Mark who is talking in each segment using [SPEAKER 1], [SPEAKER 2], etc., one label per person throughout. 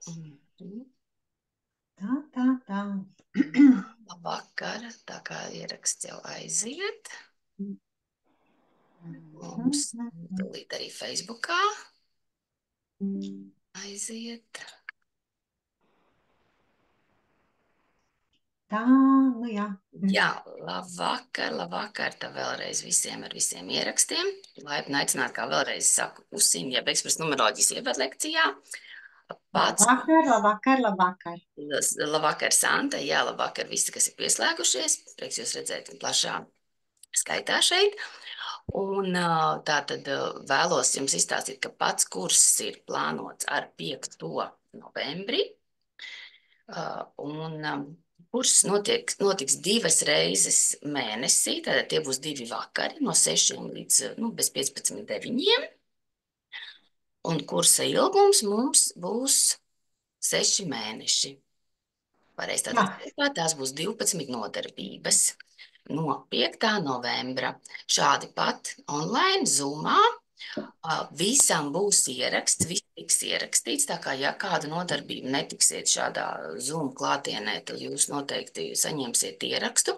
[SPEAKER 1] Mhm.
[SPEAKER 2] Tā.
[SPEAKER 1] Labvakar, tā kā ieraksts jau aiziet. Mums tūlīt arī Facebookā aiziet.
[SPEAKER 2] Tā, nu jā.
[SPEAKER 1] Jā, labvakar, tā vēlreiz visiem ar visiem ierakstiem. Laipni aicināt, kā vēlreiz saku, Usīm, jeb ekspresa numeroloģijas ievadlekcijā. Pats,
[SPEAKER 2] Labvakar.
[SPEAKER 1] labvakar, Santa, jā, labvakar visi, kas ir pieslēgušies. Prieks jūs redzēt plašā skaitā šeit. Un tā tad vēlos jums izstāstīt, ka pats kurs ir plānots ar 5. novembri. Kurs notiks 2 reizes mēnesī, tātad tie būs 2 vakari no 6 līdz bez 15:09. Un kursa ilgums mums būs 6 mēneši. Pareizi, tātad tās būs 12 nodarbības no 5. novembra. Šādi pat online, Zoomā. Visam būs ieraksts, viss tiks ierakstīts, tā kā ja kāda nodarbība netiksiet šādā Zoom klātienē, tad jūs noteikti saņemsiet ierakstu.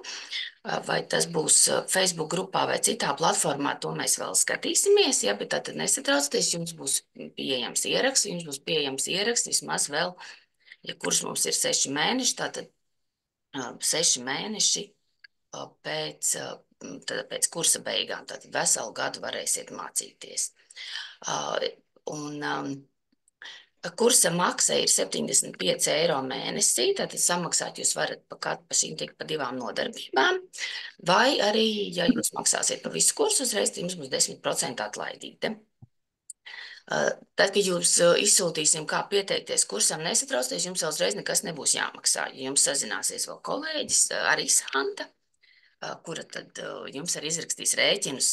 [SPEAKER 1] Vai tas būs Facebook grupā vai citā platformā, to mēs vēl skatīsimies, ja, bet tad nesatraucieties, jums būs pieejams ieraksts, vismaz vēl, ja kurs mums ir 6 mēneši, tātad 6 mēneši pēc kursa beigām, tātad veselu gadu varēsiet mācīties. Kursa maksa ir 75 eiro mēnesī, tātad samaksāt jūs varat pa šīm tik pa 2 nodarbībām, vai arī, ja jūs maksāsiet pa visu kursu uzreiz, tad jums būs 10% atlaidīte. Tad, kad jūs izsūtīsim, kā pieteikties kursam, nesatraucieties, jums vēl uzreiz nekas nebūs jāmaksā. Jums sazināsies vēl kolēģis, arī Santa, kura tad jums arī izrakstīs rēķinus,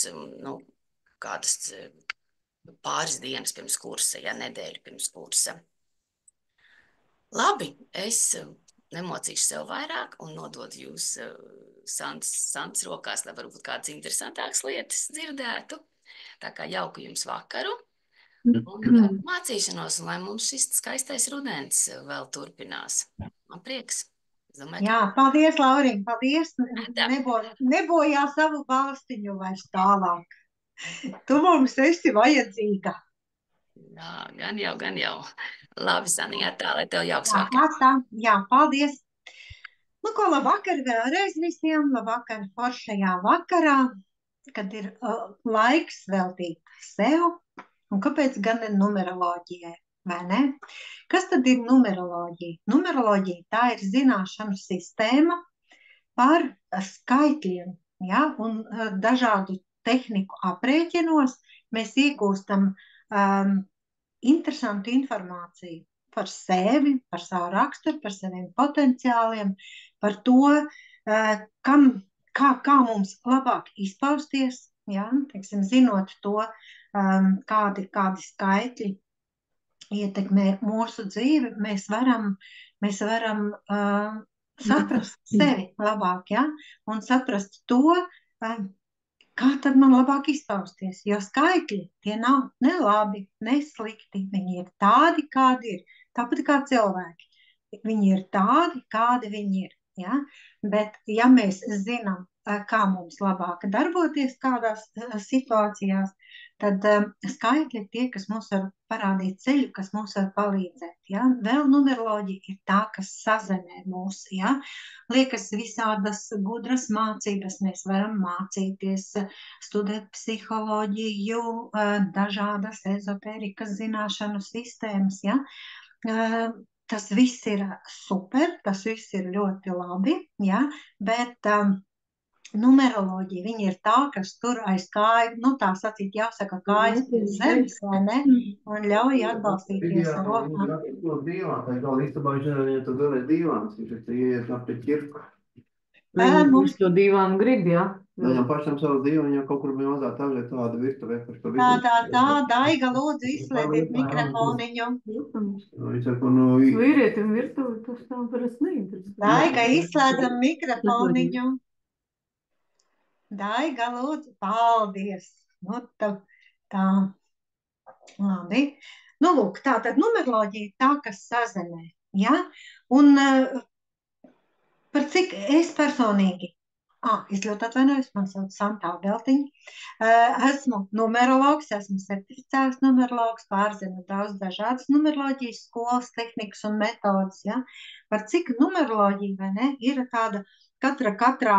[SPEAKER 1] kādas pāris dienas pirms kursa, ja nedēļu pirms kursa. Labi, es nemocīšu sev vairāk un nododu jūs Santas rokās, lai varbūt kādas interesantākas lietas dzirdētu. Tā kā jauku jums vakaru un mācīšanos, un lai mums šis skaistais rudens vēl turpinās. Man prieks. Domāju,
[SPEAKER 2] Jā, paldies, Lauriņ, paldies. Nebojā savu balstiņu vairs tālāk. Tu mums esi vajadzīga.
[SPEAKER 1] Jā, gan jau. Labi, Sanija, tā, lai tev jauks vakars.
[SPEAKER 2] Jā, paldies. Nu, ko labvakar vēlreiz visiem, labvakar foršajā vakarā, kad ir laiks veltīt sev, un kāpēc gan ne numeroloģijai, vai ne? Kas tad ir numeroloģija? Numeroloģija tā ir zināšanu sistēma par skaitļiem, ja? Un dažādu tehniku aprēķinos mēs iegūstam interesantu informāciju par sevi, par savu raksturu, par saviem potenciāliem, par to, kā mums labāk izpausties, ja? Teiksim, zinot to, kādi skaitļi ietekmē mūsu dzīvi, mēs varam saprast sevi labāk, ja? Un saprast to, kā tad man labāk izpausties, jo skaitļi tie nav ne labi, ne slikti, viņi ir tādi, kādi ir, tāpat kā cilvēki. Viņi ir tādi, kādi viņi ir, ja? Bet ja mēs zinām, kā mums labāk darboties kādās situācijās, tad skaitļi ir tie, kas mums var parādīt ceļu, kas mums var palīdzēt. Ja? Vēl numeroloģija ir tā, kas sazemē mūs. Ja? Liekas visādas gudras mācības, mēs varam mācīties, studēt psiholoģiju, dažādas ezotērikas zināšanu sistēmas. Ja? Tas viss ir super, tas viss ir ļoti labi, ja? Bet numeroloģija, viņa ir tā, kas tur aiz kāju, tā sacīt jāsaka kājas pie zemes, vai ne? Un ļauj atbalstīties ar rokām.
[SPEAKER 3] Viņš to dīvānu grib, jā?
[SPEAKER 4] Viņam pašam savu dzīvi, viņam kaut kur bija mazā tāda virtuvē, kas pa vidu.
[SPEAKER 2] Tā, Daiga, lūdzu, izslēdziet mikrofoniņu.
[SPEAKER 3] Vīrietim virtuvi, tas tā parasti neinteresē.
[SPEAKER 2] Daiga, izslēdzam mikrofoniņu. Daiga, lūdzu, paldies. Tā. Labi. Nu, lūk, tā tad numeroloģija ir tā, kas sazemē, ja? Un par cik es personīgi, es ļoti atvainojos, man sauc Santā Beltiņa, esmu numerologs, esmu certificēts numerologs, pārzinu daudz dažādas numeroloģijas skolas, tehnikas un metodas, ja? Par cik numeroloģija, vai ne, ir tāda katrā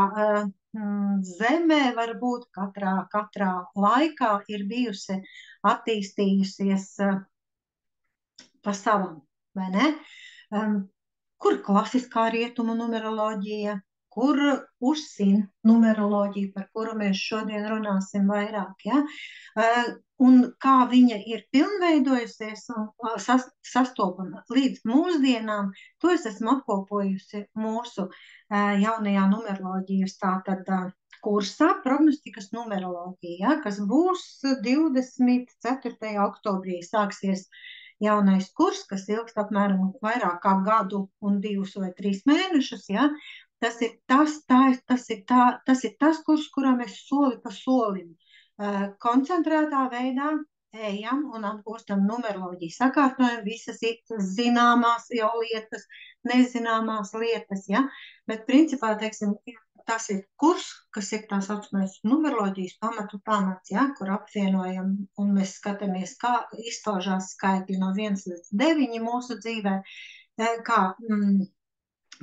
[SPEAKER 2] zemē, varbūt katrā laikā ir bijusi attīstījusies pa savam, vai ne? Kur klasiskā rietumu numeroloģija, kur uzsin numeroloģija, par kuru mēs šodien runāsim vairāk, ja? Un kā viņa ir pilnveidojusies un sastopama līdz mūsdienām, to es esmu apkopojusi mūsu jaunajā numeroloģijas tātad kursā prognostikas numeroloģija, ja, kas būs 24. oktobrī sāksies jaunais kurs, kas ilgst apmēram vairāk kā gadu un 2 vai 3 mēnešus, ja. Tas ir tas kurs, kurā mēs soli pa solim koncentrētā veidā ejam un apgūstam numeroloģiju sakārtojumu, visas zināmās jau lietas, nezināmās lietas, ja, bet principā, teiksim, tas ir kurs, kas ir tā saucamais numeroloģijas pamats, ja, kur apvienojam un mēs skatāmies, kā izpaužās skaitļi no 1 līdz 9 mūsu dzīvē, kā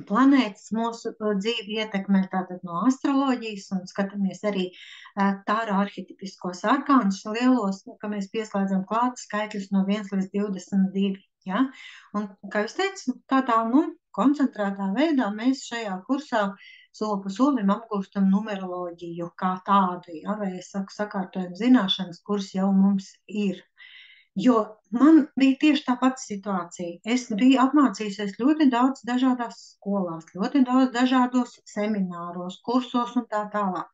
[SPEAKER 2] planētas mūsu dzīvi ietekmē tātad no astroloģijas un skatāmies arī tāra arhetipiskos arkānus lielos, ka mēs pieslēdzam klāt skaitļus no 1 līdz 22, ja, un, kā jūs teicu, tādā, koncentrētā veidā mēs šajā kursā soli pa solim apgūstam numeroloģiju kā tādu, ja, vai es saku sakārtojumu zināšanas, kuras jau mums ir. Jo man bija tieši tā pati situācija. Es biju apmācījusies ļoti daudz dažādās skolās, ļoti daudz dažādos semināros, kursos un tā tālāk.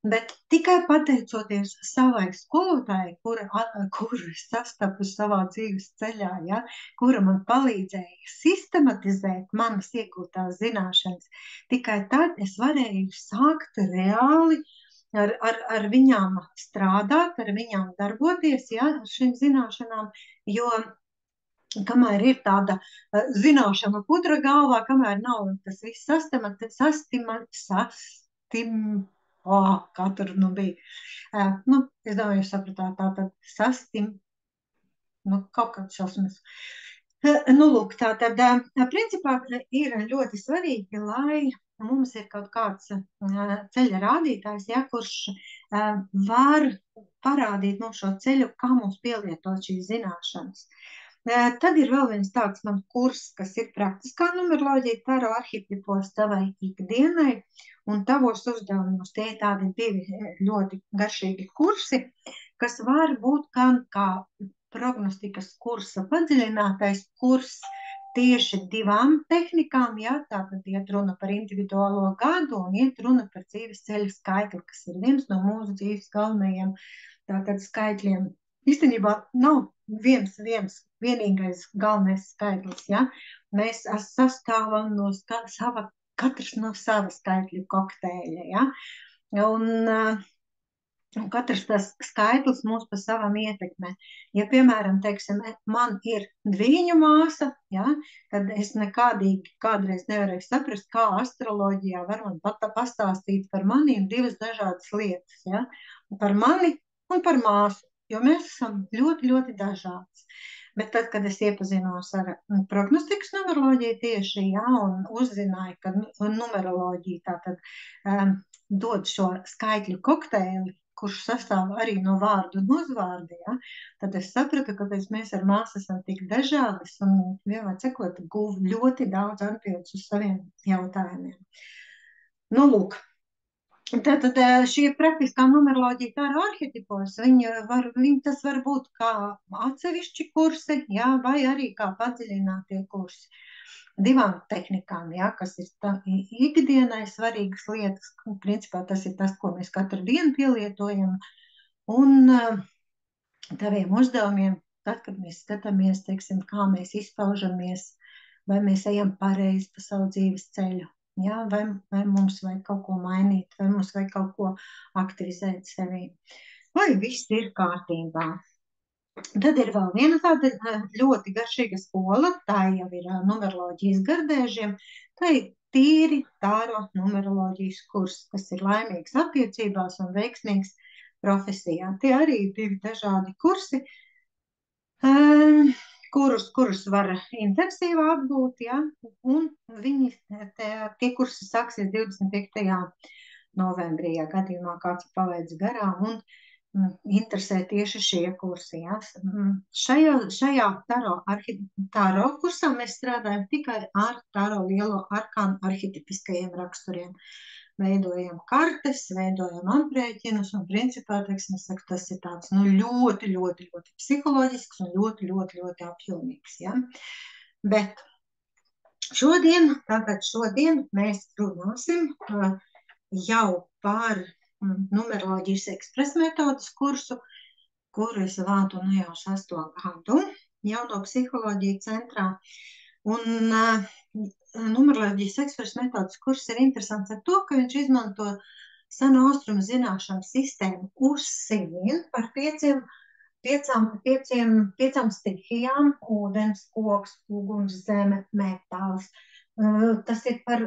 [SPEAKER 2] Bet tikai pateicoties savai skolotājai, kuru es sastapu savā dzīves ceļā, ja, kura man palīdzēja sistematizēt manas iegūtās zināšanas, tikai tad es varēju sākt reāli ar viņām strādāt, ar viņām darboties, ja, ar šīm zināšanām, jo kamēr ir tāda zināšana pudra galvā, kamēr nav tas viss kā tur bija. Es domāju, jūs sapratāt, tātad kaut kāds šausmas. Lūk, tātad, principā ir ļoti svarīgi, lai mums ir kaut kāds ceļa rādītājs, ja, kurš var parādīt mums šo ceļu, kā mums pielietot šīs zināšanas. Tad ir vēl viens tāds man kurs, kas ir praktiskā numeroloģija, taro arhetipos tavai ikdienai un tavos uzdevumos. Tie ir tādi 2 ļoti garšīgi kursi, kas var būt gan kā prognostikas kursa padziļinātais kurs tieši 2 tehnikām, ja, tātad iet runa par individuālo gadu un iet runa par dzīves ceļa skaitli, kas ir viens no mūsu dzīves galvenajiem tātad skaitļiem. Īstenībā nav vienīgais galvenais skaitlis, ja? Mēs sastāvam no katrs no sava skaitļu kokteļa, ja? Un katrs tas skaitlis mūs pa savam ietekmē. Ja, piemēram, teiksim, man ir dviņu māsa, ja, tad es nekādīgi kādreiz nevarēju saprast, kā astroloģijā var man pastāstīt par maniem 2 dažādas lietas, ja, par mani un par māsu, jo mēs esam ļoti, ļoti dažādas. Bet tad, kad es iepazinos ar prognostikas numeroloģiju tieši, ja, un uzzināju, ka numeroloģija tātad dod šo skaitļu kokteili, kurš sastāv arī no vārdu un uzvārdu, ja, tad es sapratu, ka mēs ar māsu esam tik dažādas un vienmēr cekot guvu ļoti daudz atbildes uz saviem jautājumiem. Lūk. Tātad šī praktiskā numeroloģija tāra arhetipos, tas var būt kā atsevišķi kursi, jā, vai arī kā padziļinātie kursi. 2 tehnikām, jā, kas ir ikdienai svarīgas lietas, principā tas ir tas, ko mēs katru dienu pielietojam, un taviem uzdevumiem, tad, kad mēs skatāmies, teiksim, kā mēs izpaužamies, vai mēs ejam pareizi pa savu dzīves ceļu. Ja, vai mums vajag kaut ko mainīt, vai mums vajag kaut ko aktivizēt sevī. Vai viss ir kārtībā? Tad ir vēl viena tāda ļoti garšīga skola, tā jau ir numeroloģijas gardēžiem, tā ir tīri tāro numeroloģijas kurs, kas ir laimīgs attiecībās un veiksmīgs profesijā. Tie arī ir divi dažādi kursi, kurus var intensīvi apgūt, ja, un tie kursi sāksies 25. novembrī, ja gadījumā kāds palaidis garām un interesē tieši šie kursi. Ja. Šajā taro kursā mēs strādājam tikai ar taro lielo arkānu arhetipiskajiem raksturiem. Veidojam kartes, veidojam aprēķinus un principā, teiksim, tas ir tāds ļoti, ļoti, ļoti psiholoģisks un ļoti, ļoti, ļoti apjomīgs. Ja? Bet šodien mēs runāsim jau par numeroloģijas ekspresa metodas kursu, kuru es vādu jau 6. gadu jauno psiholoģiju centrā. Un numeroloģijas ekspresa metodas kurs ir interesants ar to, ka viņš izmanto seno austrumu zināšanu sistēmu uz simiem par piecām stihijām - ūdens, koks, uguns, zeme, metāls. Tas ir par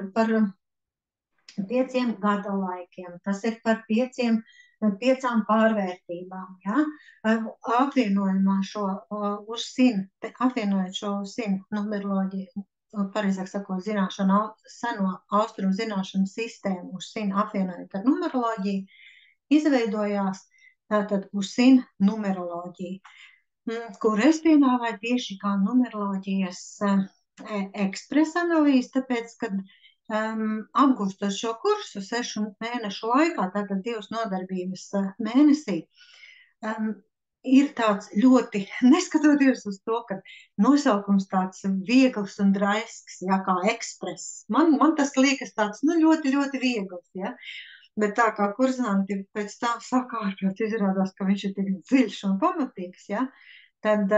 [SPEAKER 2] 5 gada laikiem, tas ir par 5 pārvērtībām, ja? Apvienojumā apvienojot šo numeroloģiju, pareizāk sakot, seno austrumu zināšanu sistēmu uz apvienojot ar numeroloģiju, izveidojās tātad uz numeroloģiju, kur es piedāvāju tieši kā numeroloģijas ekspresa analīzi, tāpēc, kad apgūstot šo kursu 6 mēnešu laikā, tātad 2 nodarbības mēnesī, ir tāds ļoti, neskatoties uz to, ka nosaukums tāds viegls un draisks, ja, kā ekspress. Man tas liekas tāds, ļoti, ļoti viegls, ja. Bet tā kā kurzanti pēc tā sakārtot izrādās, ka viņš ir tik dziļš un pamatīgs, ja, tad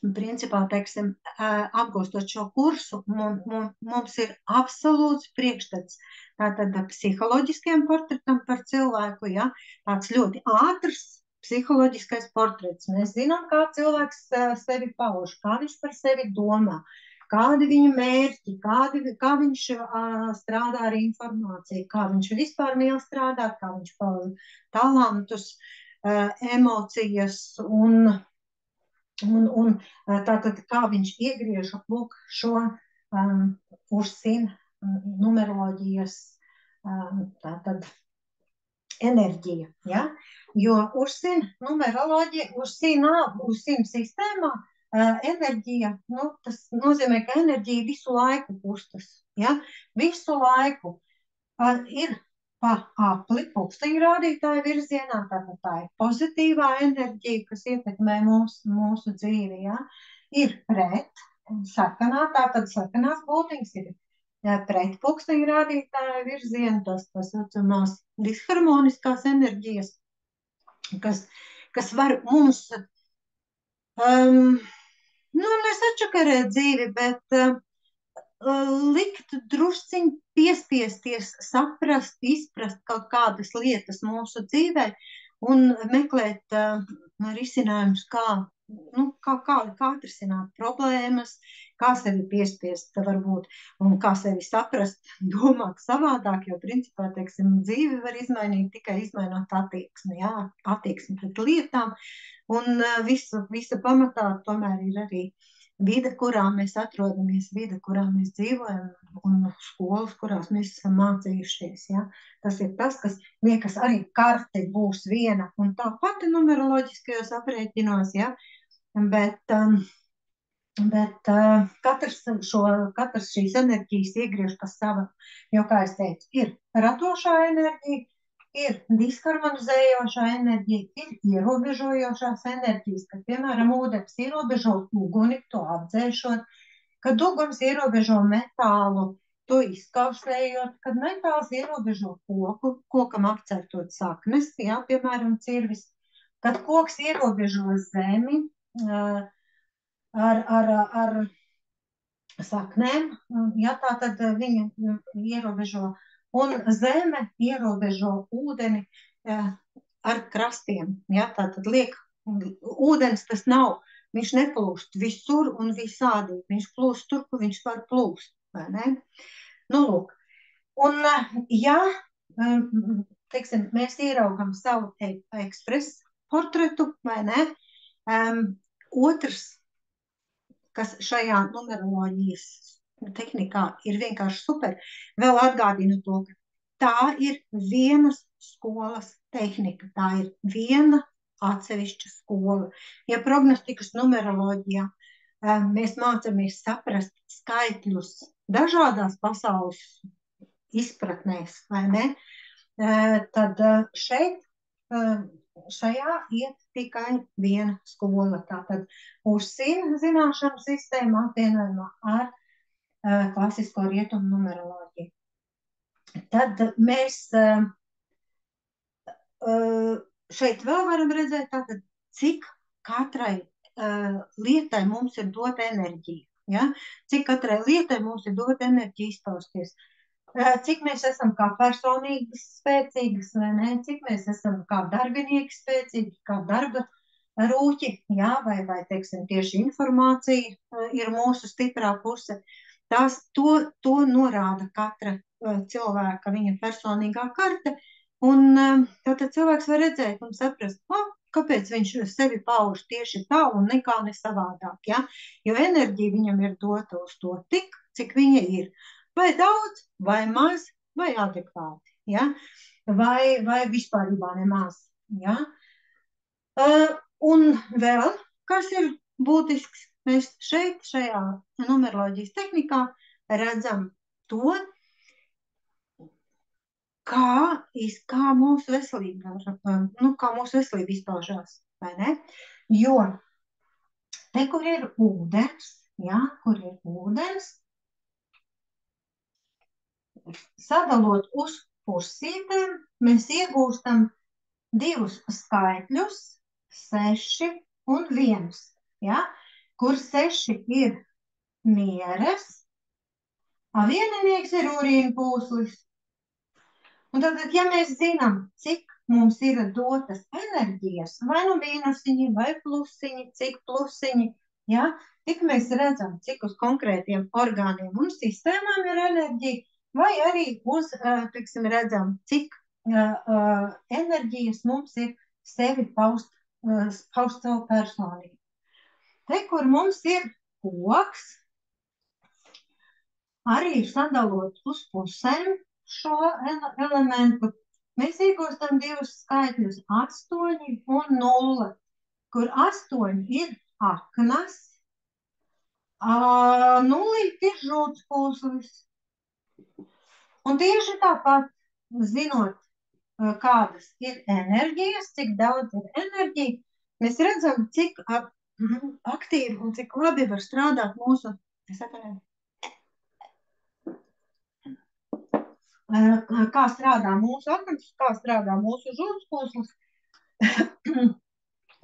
[SPEAKER 2] principā, teiksim, apgūstot šo kursu, mums ir absolūts priekšstats tātad psiholoģiskiem portretam par cilvēku, ja, tāds ļoti ātrs psiholoģiskais portrets. Mēs zinām, kā cilvēks sevi pauž, kā viņš par sevi domā, kādi viņa mērķi, kā viņš strādā ar informāciju, kā viņš vispār mīl strādāt, kā viņš pauž talantus, emocijas un tātad kā viņš iegriež lūk šo uzsin numeroloģijas tātad enerģiju, ja? Jo uzsin numeroloģija, uzsin sistēmā enerģija, tas nozīmē, ka enerģija visu laiku kustas, ja? Visu laiku ir pa apli pulksteņrādītāja virzienā, tātad tā ir pozitīvā enerģija, kas ietekmē mūsu dzīvi, ja? Ir pret sarkanā, tātad sarkanās būtiņas ir pret pulksteņrādītāja virziena, tas saucamās disharmoniskās enerģijas, kas var mums nesačakarēt dzīvi, bet likt drusciņ piespiesties, saprast, izprast kaut kādas lietas mūsu dzīvē un meklēt risinājumus, kā atrisināt problēmas, kā sevi piespiest varbūt, un kā sevi saprast, domāt savādāk, jo principā, teiksim, dzīvi var izmainīt tikai izmainot attieksmi, jā, attieksmi pret lietām, un visa pamatā tomēr ir arī vide, kurā mēs atrodamies, vide, kurā mēs dzīvojam, un skolas, kurās mēs esam mācījušies. Ja? Tas ir tas, kas liekas arī karte būs viena un tā pati numeroloģiskajos aprēķinos, ja? Bet katrs šīs enerģijas iegriež pa savam, jo, kā es teicu, ir radošā enerģija, ir disharmonizējošā enerģija, ir ierobežojošās enerģijas, kad, piemēram, ūdens ierobežo uguni, to apdzēšot, kad uguns ierobežo metālu, to izkauslējot, kad metāls ierobežo koku, kokam apcertot saknes, jā, piemēram, cirvis, kad koks ierobežo zemi ar saknēm, jā, tā tad viņa ierobežo. Un zeme ierobežo ūdeni ar krastiem, ja, tātad liek ūdens tas nav, viņš neplūst visur un visādi, viņš plūst tur, kur viņš var plūst, vai ne? Nu, lūk, un ja, teiksim, mēs ieraugam savu ekspresu portretu, vai ne, otrs, kas šajā numeroloģijas tehnikā ir vienkārši super, vēl atgādina to, ka tā ir vienas skolas tehnika, tā ir viena atsevišķa skola. Ja prognostikas numeroloģijā mēs mācāmies saprast skaitļus dažādās pasaules izpratnēs, vai ne, tad šeit šajā iet tikai viena skola. Tātad Ursina zināšanu sistēma apvienojumā ar klasisko rietumu numeroloģiju. Tad mēs šeit vēl varam redzēt, tātad, cik katrai lietai mums ir dota enerģija. Ja? Cik katrai lietai mums ir dota enerģija izpausties. Cik mēs esam kā personīgi spēcīgas, vai ne? Cik mēs esam kā darbinieki spēcīgi, kā darba rūķi, ja? vai teiksim, tieši informācija ir mūsu stiprā puse. To norāda katra cilvēka, viņa personīgā karte, un tātad cilvēks var redzēt un saprast, kāpēc viņš sevi pauž tieši tā un nekā ne savādāk, ja? Jo enerģija viņam ir dota uz to tik, cik viņa ir. Vai daudz, vai maz, vai adekvāti, ja? Vai vispārībā nemaz, ja? Un vēl, kas ir būtisks, mēs šeit, šajā numeroloģijas tehnikā redzam to, kā mūsu veselība, kā mūsu veselība izpaužās, vai ne? Jo te, kur ir ūdens, ja, kur ir ūdens, sadalot uz pusītēm, mēs iegūstam divus skaitļus, 6 un 1, ja, kur 6 ir mieres, a vieninieks ir urīna pūslis. Un tad, ja mēs zinām, cik mums ir dotas enerģijas, vai nu mīnusiņi, vai plusiņi, cik plusiņi, ja, tik mēs redzam, cik uz konkrētiem orgāniem un sistēmām ir enerģija, vai arī uz, teiksim, redzam, cik enerģijas mums ir sevi paust savu personību. Te, kur mums ir koks, arī sadalot uz pusēm šo elementu, mēs iegūstam divus skaitļus, 8 un 0, kur 8 ir aknas, 0 ir žūtspūslis. Un tieši tāpat, zinot, kādas ir enerģijas, cik daudz ir enerģija, mēs redzam, cik aktīvi un cik labi var strādāt mūsu, kā strādā mūsu aknas, kā strādā mūsu žūtspūslis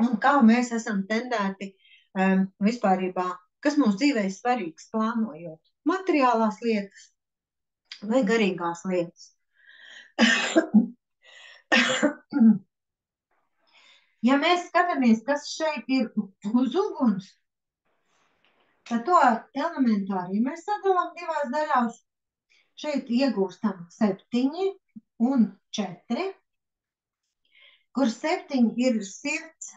[SPEAKER 2] un kā mēs esam tendēti vispārībā, kas mums dzīvē ir svarīgs plānojot materiālās lietas vai garīgās lietas. Ja mēs skatāmies, kas šeit ir uz uguns, tad to elementāri mēs sadalām divās daļās. Šeit iegūstam 7 un 4, kur 7 ir sirds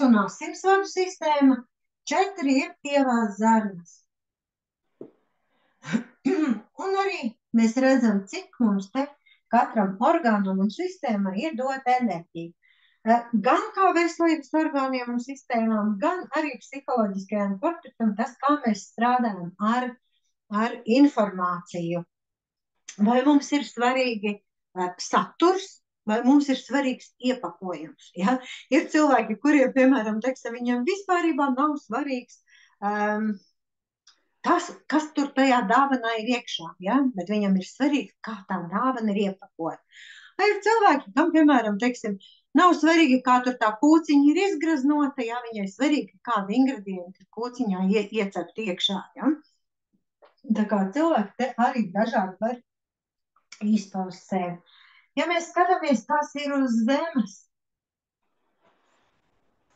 [SPEAKER 2] un asinsvadu sistēma, 4 ir pievās zarnas. Un arī mēs redzam, cik mums te katram orgānam un sistēmai ir dota enerģija. Gan kā veselības orgāniem un sistēmām, gan arī psiholoģiskajām portretam, tas, kā mēs strādājam ar informāciju. Vai mums ir svarīgi saturs, vai mums ir svarīgs iepakojums. Ja? Ir cilvēki, kuriem, piemēram, teiksim, viņam vispārībā nav svarīgs tas, kas tur tajā dāvanā ir iekšā, ja? Bet viņam ir svarīgi, kā tā dāvana ir iepakota. Vai ir cilvēki, kam, piemēram, teiksim, nav svarīgi, kā tur tā kūciņa ir izgraznota, ja? Viņai svarīgi, kāda ingredienti kūciņā iecept iekšā. Ja? Tā kā cilvēki te arī dažādi var izpaust sevi. Ja mēs skatāmies, kas ir uz zemes,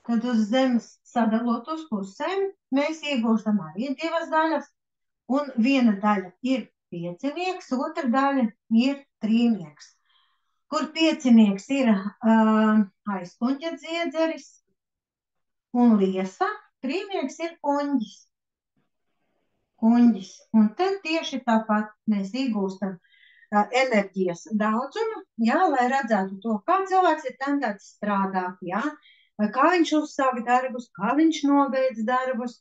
[SPEAKER 2] tad uz zemes sadalot uz pusēm, mēs iegūstam arī 2 daļas, un viena daļa ir piecinieks, otra daļa ir trīnieks. Kur piecinieks ir aizkuņģa dziedzeris un liesa, trīnieks ir kuņģis. Un tad tieši tāpat mēs iegūstam enerģijas daudzumu, jā, lai redzētu to, kā cilvēks ir tendēts strādāt, jā, kā viņš uzsāk darbus, kā viņš nobeidz darbus,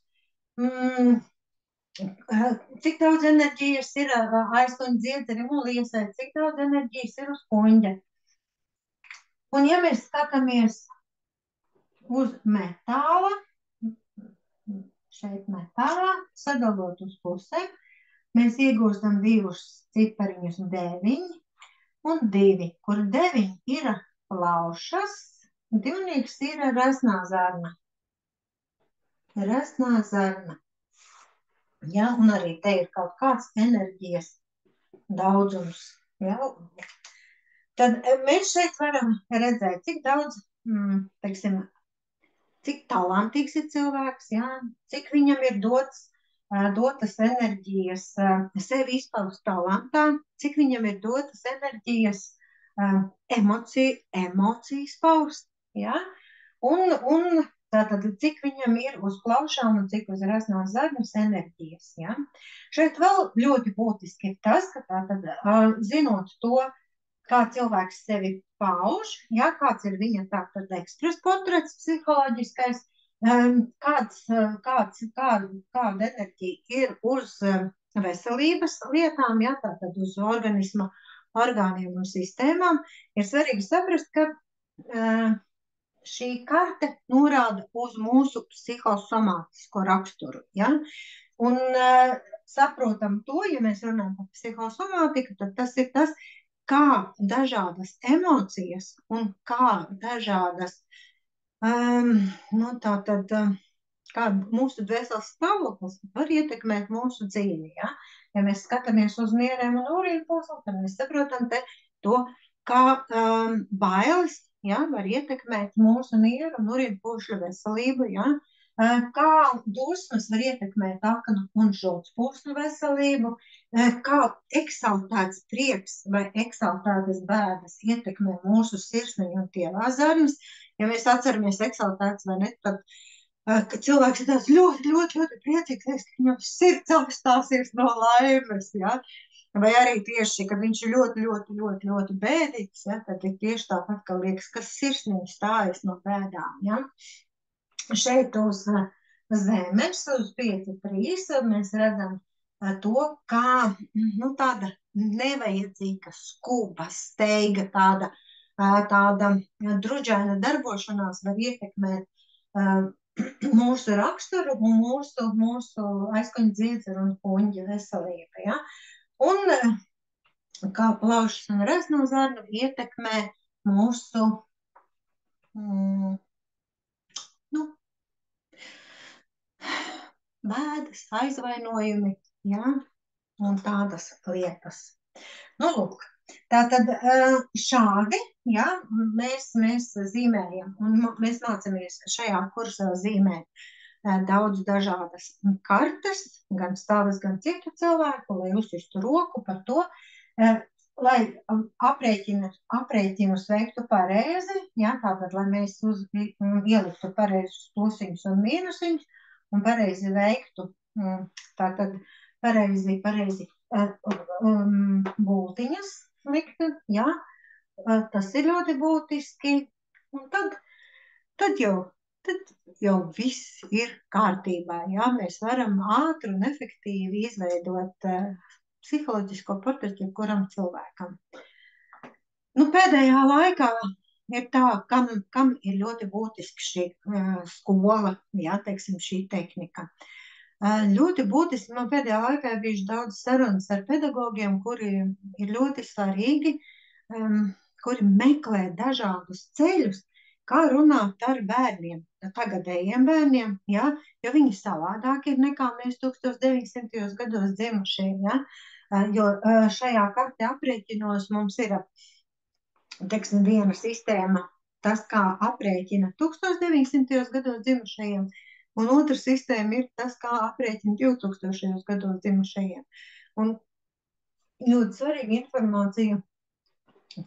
[SPEAKER 2] cik daudz enerģijas ir aizkuņģa dziedzerim un liesai, cik daudz enerģijas ir uz kuņģa. Un ja mēs skatāmies uz metāla, šeit metālā, sadalot uz pusēm, mēs iegūstam 2 cipariņus 9 un 2, kur 9 ir plaušas, divnieks ir resnā zarna. Resnā zarna. Ja, un arī te ir kaut kāds enerģijas daudzums. Ja. Tad mēs šeit varam redzēt, cik daudz, teiksim, cik talantīgs ir cilvēks, ja, cik viņam ir dotas enerģijas sevi izpaust talantā, cik viņam ir dotas enerģijas emocijas paust, ja, un tātad cik viņam ir uz plaušām un cik uz resnās zarnas enerģijas, ja. Šeit vēl ļoti būtiski ir tas, ka tātad zinot to, kā cilvēks sevi pauž, ja, kāds ir viņa tātad ekstras portrets psiholoģiskais, kāda enerģija ir uz veselības lietām, ja, tātad uz organisma orgāniem un sistēmām, ir svarīgi saprast, ka šī karte norāda uz mūsu psihosomātisko raksturu, ja, un saprotam to, ja mēs runājam par psihosomātiku, tad tas ir tas, kā dažādas emocijas un kā dažādas, kā mūsu dvēseles stāvoklis var ietekmēt mūsu dzīvi, ja? Ja mēs skatāmies uz nierēm un urīnpūslu, tad mēs saprotam to, kā bailes, ja, var ietekmēt mūsu nieru un urīnpūšļu veselību, ja? Kā dusmas var ietekmēt aknu un žultspūslu veselību, kā eksaltēts prieks vai eksaltētas bēdas ietekmē mūsu sirsniņu un tievās zarnas. Ja mēs atceramies eksaltēts vai ne, tad, ka cilvēks ir tāds ļoti, ļoti, ļoti priecīgs, ka viņam sirds apstāsies no laimes, ja? Vai arī tieši, kad viņš ir ļoti, ļoti, ļoti, ļoti bēdīgs, ja? Tad ir tieši tāpat, ka liekas, ka sirsniņš stājas no bēdām, ja? Šeit uz zemes, uz 5.3, mēs redzam to, kā tāda nevajadzīga skuba, steiga, tāda druģaina darbošanās var ietekmēt mūsu raksturu un mūsu aizkuņģa dziedzeru un kuņģa veselību. Ja? Un kā plaušas un resno zarnu ietekmē mūsu bēdas, aizvainojumi, ja, un tādas lietas. Nu, lūk, tātad šādi, ja, mēs zīmējam, un mēs mācāmies šajā kursā zīmēt daudz dažādas kartes, gan savas, gan citu cilvēku, lai uzsistu roku par to, lai aprēķinus veiktu pareizi, ja, tātad, lai mēs ieliktu pareizus plusiņus un mīnusiņus, un pareizi veiktu, tātad pareizi būtiņas liktu, ja, tas ir ļoti būtiski, un tad jau viss ir kārtībā, ja, mēs varam ātri un efektīvi izveidot psiholoģisko portretu jebkuram cilvēkam. Nu, pēdējā laikā ir tā, kam ir ļoti būtiski šī skola, jā, teiksim, šī tehnika. Ļoti būtiski, man pēdējā laikā ir bijuši daudz sarunas ar pedagogiem, kuri ir ļoti svarīgi, kuri meklē dažādus ceļus, kā runāt ar bērniem, tagadējiem bērniem, jā, jo viņi savādāk ir nekā mēs 1900. Gados dzimušie, jā, jo šajā karte aprēķinos mums ir, teiksim, viena sistēma tas, kā aprēķina 1900. gados dzimušajiem, un otra sistēma ir tas, kā aprēķina 2000. gados dzimušajiem. Un ļoti svarīga informācija,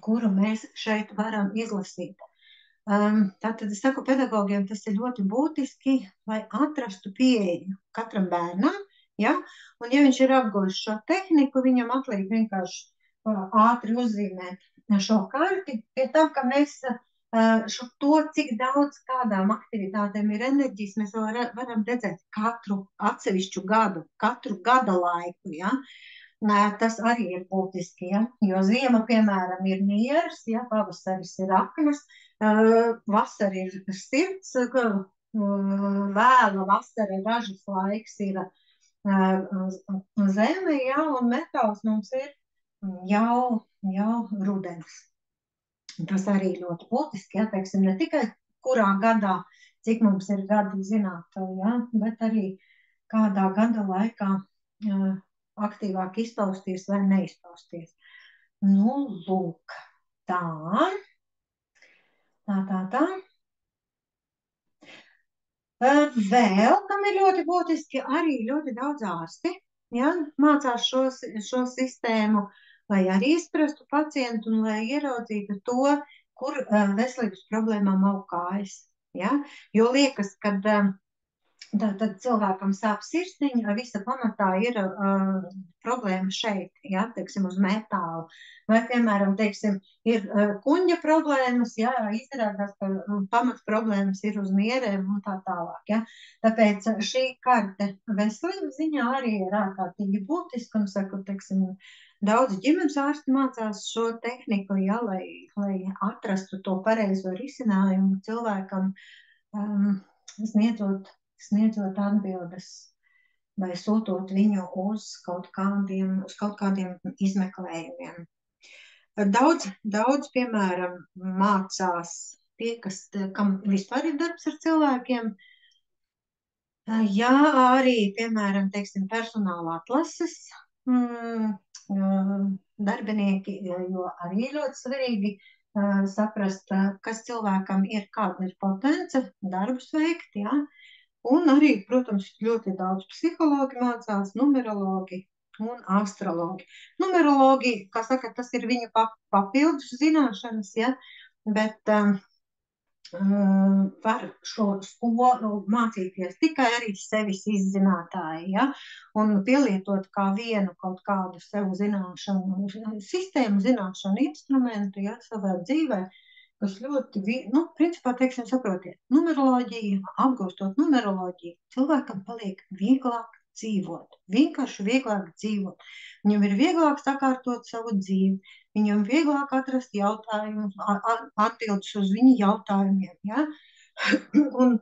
[SPEAKER 2] kuru mēs šeit varam izlasīt. Tātad es saku pedagogiem, tas ir ļoti būtiski, lai atrastu pieeju katram bērnam, ja? Un ja viņš ir apguvis šo tehniku, viņam atliek vienkārši ātri uzzīmēt šo karti, pie tam, ka mēs to, cik daudz kādām aktivitātēm ir enerģijas, mēs varam redzēt katru atsevišķu gadu, katru gada laiku, ja? Tas arī ir būtiski, ja? Jo ziema, piemēram, ir miers, ja? Pavasaris ir aknas, vasara ir sirds, vēla vasara, ražas laiks ir zeme, ja? Un metāls mums ir jau rudens. Tas arī ļoti būtiski, ja? Teiksim, ne tikai kurā gadā, cik mums ir gadi zināt, ja? Bet arī kādā gada laikā aktīvāk izpausties vai neizpausties. Nu, lūk, tā. Vēl, kam ir ļoti būtiski, arī ļoti daudz ārsti, ja, mācās šo sistēmu, lai arī izprastu pacientu un lai ieraudzītu to, kur veselības problēmām aug kājas. Ja? Jo liekas, ka tad cilvēkam sāp sirsniņa, visa pamatā ir problēma šeit, ja, teiksim, uz metāla. Vai, piemēram, teiksim, ir kuņģa problēmas, ja, izrādās, ka pamats problēmas ir uz nierēm un tā tālāk, ja. Tāpēc šī karte veselības ziņā arī ir ārkārtīgi būtiska, un saku, teiksim, daudz ģimenes ārsti mācās šo tehniku, ja, lai atrastu to pareizo risinājumu cilvēkam, sniedzot atbildes vai sūtot viņu uz kaut kādiem izmeklējumiem. Daudz, piemēram, mācās tie, kam vispār ir darbs ar cilvēkiem. Jā, arī, piemēram, teiksim, personāla atlases darbinieki, jo arī ļoti svarīgi saprast, kas cilvēkam ir, kāda ir potence darbus veikt, jā. Un arī, protams, ļoti daudz psihologi mācās, numerologi un astrologi. Numerologi, kā saka, tas ir viņa papildus zināšanas, ja, bet var šo skolu mācīties tikai arī sevis izzinātāji, ja, un pielietot kā vienu kaut kādu sev zināšanu, sistēmu zināšanu instrumentu, ja, savā dzīvē, kas ļoti, principā, teiksim, saprotiet, numeroloģija, apgūstot numeroloģiju, cilvēkam paliek vieglāk dzīvot, vienkārši vieglāk dzīvot. Viņam ir vieglāk sakārtot savu dzīvi, viņam vieglāk atrast jautājumus, atbildes uz viņu jautājumiem, ja? Un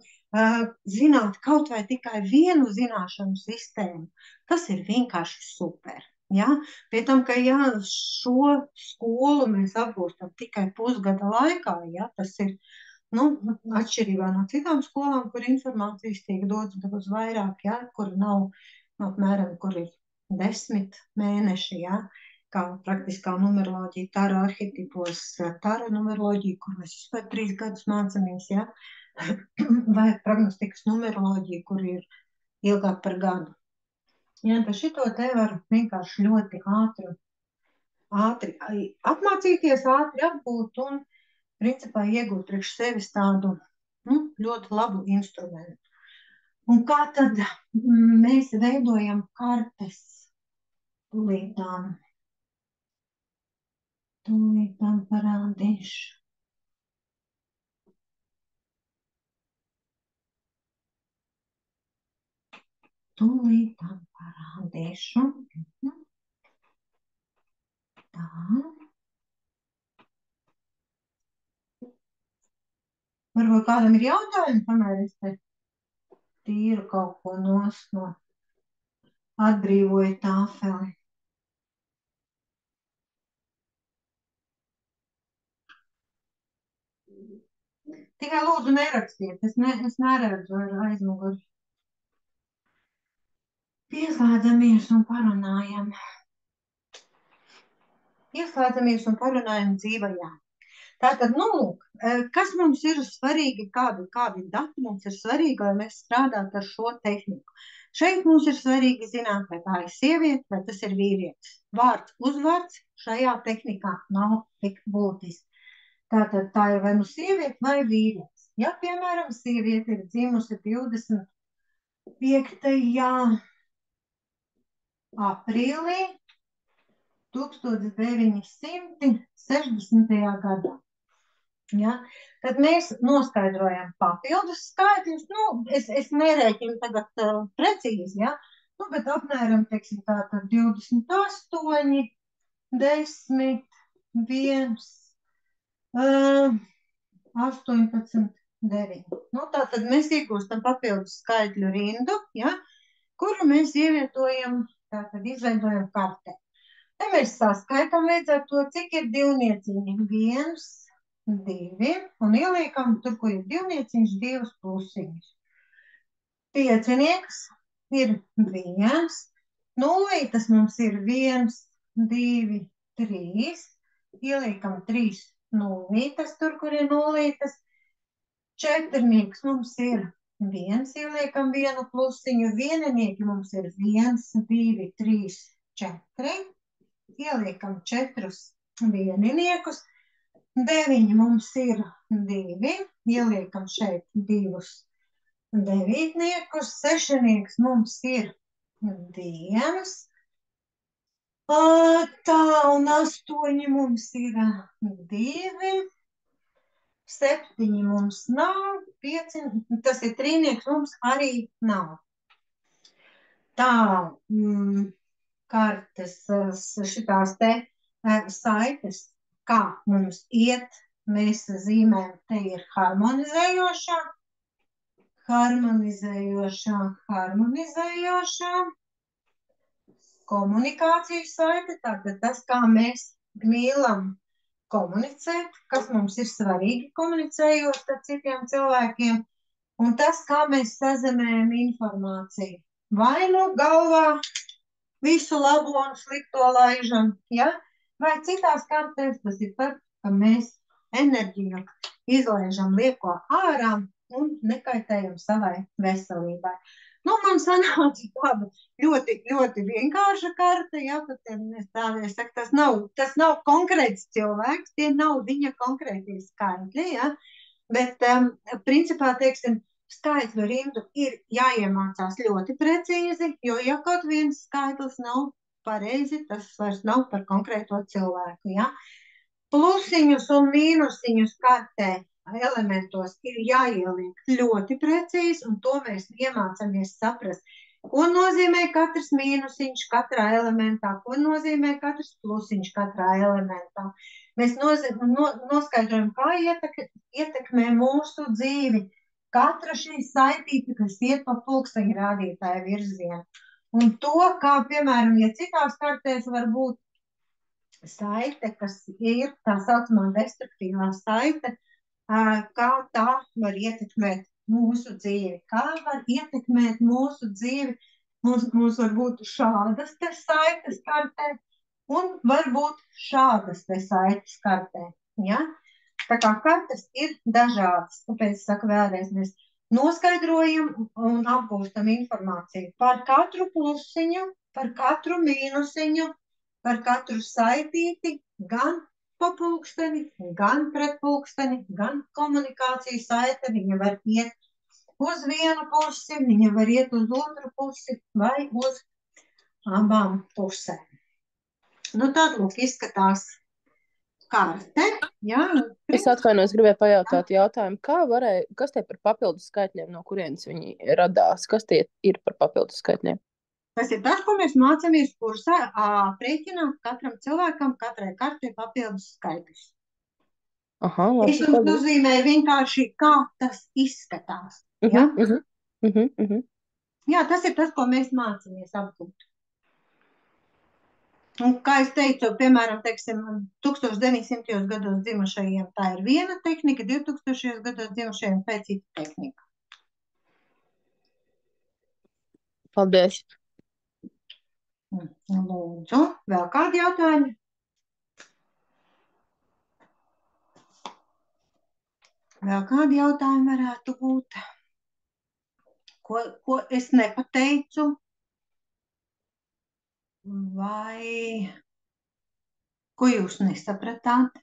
[SPEAKER 2] zināt kaut vai tikai vienu zināšanu sistēmu, tas ir vienkārši super. Ja? Pie tam, ka ja šo skolu mēs apgūstam tikai pusgada laikā, ja? Tas ir atšķirībā no citām skolām, kur informācijas tiek dots daudz vairāk, ja? Kur nav, apmēram, kur ir 10 mēneši, ja? Kā praktiskā numeroloģija, taro arhetipos, taro numeroloģija, kur mēs vispār 3 gadus mācāmies, ja? Vai prognostikas numeroloģija, kur ir ilgāk par gadu. Ja, tad šito te var vienkārši ļoti ātri apmācīties, ātri apgūt un principā iegūt priekš sevis tādu ļoti labu instrumentu. Un kā tad mēs veidojam kartes? Tūlītām parādīšu. Tā. Varbūt kādam ir jautājumi, kamēr es te tīru kaut ko nost no atbrīvoju tāfeli. Tikai lūdzu nerakstiet, es neredzu ar aizmuguri. Pieslēdzamies un parunājam. Ieslēdzamies un parunājam dzīvajā. Tātad, nu, lūk, kas mums ir svarīgi, kādi dati mums ir svarīgi, lai mēs strādātu ar šo tehniku. Šeit mums ir svarīgi zināt, vai tā ir sieviete, vai tas ir vīrietis. Vārds, uzvārds šajā tehnikā nav tik būtiski. Tātad tā ir vai nu sieviete vai vīrietis. Ja, piemēram, sieviete ir dzimusi 25. aprīlī 1960. gadā. Ja? Tad mēs noskaidrojam papildus skaitļus. Nu, es nerēķinu tagad precīzi, ja? Nu, bet apmēram, teiksim, tātad 28, 10, 1, 18, 9. Nu, tātad mēs iegūstam papildus skaitļu rindu, ja? Kuru mēs ievietojam, tātad izveidojam kartē. Te mēs saskaitam līdz ar to, cik ir divnieciņi. 1, 2, un ieliekam tur, kur ir divnieciņš, 2 plusiņus. Piecinieks ir 1, nulītes mums ir 1, 2, 3, ieliekam 3 nulītes tur, kur ir nulītes. Četrnieks mums ir 1, ieliekam 1 plusiņu, vieninieki mums ir 1, 2, 3, 4, ieliekam 4 vieniniekus. 9 mums ir 2, ieliekam šeit 2 devītniekus, sešnieks mums ir 1, tā, un 8 mums ir 2, 7 mums nav, 5, tas ir trīnieks, mums arī nav. Tā, kartes, šitās te saites, kā mums iet, mēs zīmējam, te ir harmonizējošā, komunikāciju saite, tātad tas, kā mēs mīlam komunicēt, kas mums ir svarīgi komunicējot ar citiem cilvēkiem, un tas, kā mēs sazemējam informāciju. Vai nu galvā visu labo un slikto laižam, ja? Vai citās kartēs tas ir par, ka mēs enerģiju izlaižam lieko ārā un nekaitējam savai veselībai. Nu, man sanāca tāda ļoti, ļoti vienkārša karte, ja, es saku, tas nav konkrēts cilvēks, tie nav viņa konkrētie skaitļi, ja, bet principā, teiksim, skaitļu rindu ir jāiemācās ļoti precīzi, jo ja kaut viens skaitlis nav pareizi, tas vairs nav par konkrēto cilvēku, ja. Plusiņus un mīnusiņus kartē elementos ir jāieliek ļoti precīzi, un to mēs iemācāmies saprast. Ko nozīmē katrs mīnusiņš katrā elementā, ko nozīmē katrs plusiņš katrā elementā. Mēs noskaidrojam, kā ietekmē mūsu dzīvi katra šī saitīte, kas iet pa pulksteņa rādītāja virzienu. Un to, kā, piemēram, ja citās kartēs var būt saite, kas ir tā saucamā destruktīvā saite, kā tā var ietekmēt mūsu dzīvi, kā var ietekmēt mūsu dzīvi. Mums var būt šādas te saites kartē un var būt šādas te saites kartē. Ja? Tā kā kartes ir dažādas, tāpēc es saku vēlreiz, mēs noskaidrojam un apgūstam informāciju par katru plusiņu, par katru mīnusiņu, par katru saitīti, gan pa pulksteni, gan pret pulksteni, gan komunikāciju saite, viņa var iet uz vienu pusi, viņa var iet uz otru pusi vai uz abām pusēm. Nu, tad, lūk, izskatās karte. Jā.
[SPEAKER 5] Es atvainojos, gribēju pajautāt jautājumu, kas tie par papildus skaitļiem, no kurienes viņi radās? Kas tie ir par papildus skaitļiem?
[SPEAKER 2] Tas ir tas, ko mēs mācāmies kursā, aprēķināt katram cilvēkam, katrai kartei papildus skaitļus.
[SPEAKER 5] Aha,
[SPEAKER 2] es jums nozīmēju vienkārši, kā tas izskatās. Ja? Jā, tas ir tas, ko mēs mācāmies apgūt. Un, kā es teicu, piemēram, teiksim, 1900. gados dzimušajiem tā ir viena tehnika, 2000. gados dzimušajiem tā ir cita tehnika.
[SPEAKER 5] Paldies!
[SPEAKER 2] Lūdzu, vēl kādi jautājumi? Vēl kādi jautājumi varētu būt? Ko es nepateicu? Vai ko jūs nesapratāt?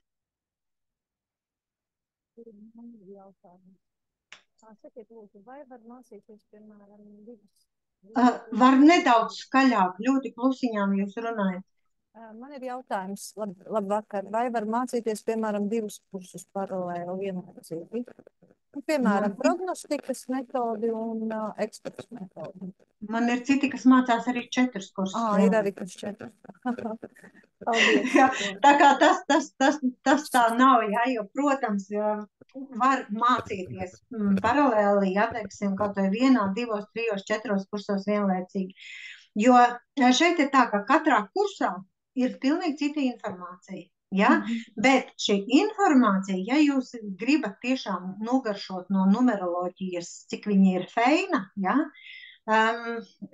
[SPEAKER 6] Sakiet, lūdzu, vai var mācīties, piemēram,
[SPEAKER 2] Var nedaudz skaļāk, ļoti klusiņām jūs runājat.
[SPEAKER 6] Man ir jautājums, labvakar, vai var mācīties, piemēram, 2 kursus paralēli vienlaicīgi? Piemēram, prognostikas metodi un eksperts metodi.
[SPEAKER 2] Man ir citi, kas mācās arī 4 kursus.
[SPEAKER 6] Ir arī kas 4. Paldies.
[SPEAKER 2] Jā, tā kā tas tā nav, jā, jo, protams, var mācīties paralēli, ja, teiksim, kaut vai 1, 2, 3, 4 kursos vienlaicīgi. Jo šeit ir tā, ka katrā kursā ir pilnīgi cita informācija. Ja? Bet šī informācija, ja jūs gribat tiešām nogaršot no numeroloģijas, cik viņa ir feina, ja?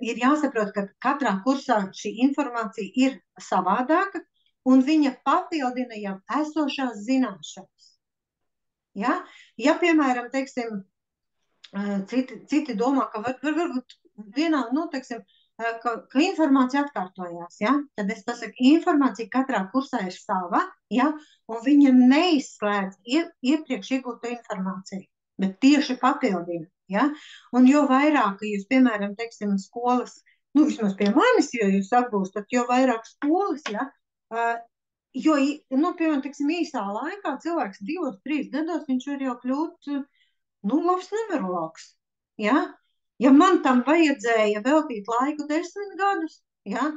[SPEAKER 2] Ir jāsaprot, ka katrā kursā šī informācija ir savādāka un viņa papildina jau esošās zināšanas. Ja, piemēram, teiksim, citi domā, ka varbūt vienā, teiksim, ka informācija atkārtojās, ja? Tad es pasaku, informācija katrā kursā ir sava, ja? Un viņa neizslēdz iepriekš iegūto informāciju, bet tieši papildina. Ja? Un jo vairāk, jūs, piemēram, teiksim, skolas, vismaz pie manis, jo jūs apgūstat, jo vairāk skolas, ja? Jo, piemēram, teiksim, īsā laikā cilvēks 2, 3 gados, viņš var jau kļūt, labs numerologs, ja? Ja man tam vajadzēja veltīt laiku 10 gadus, ja,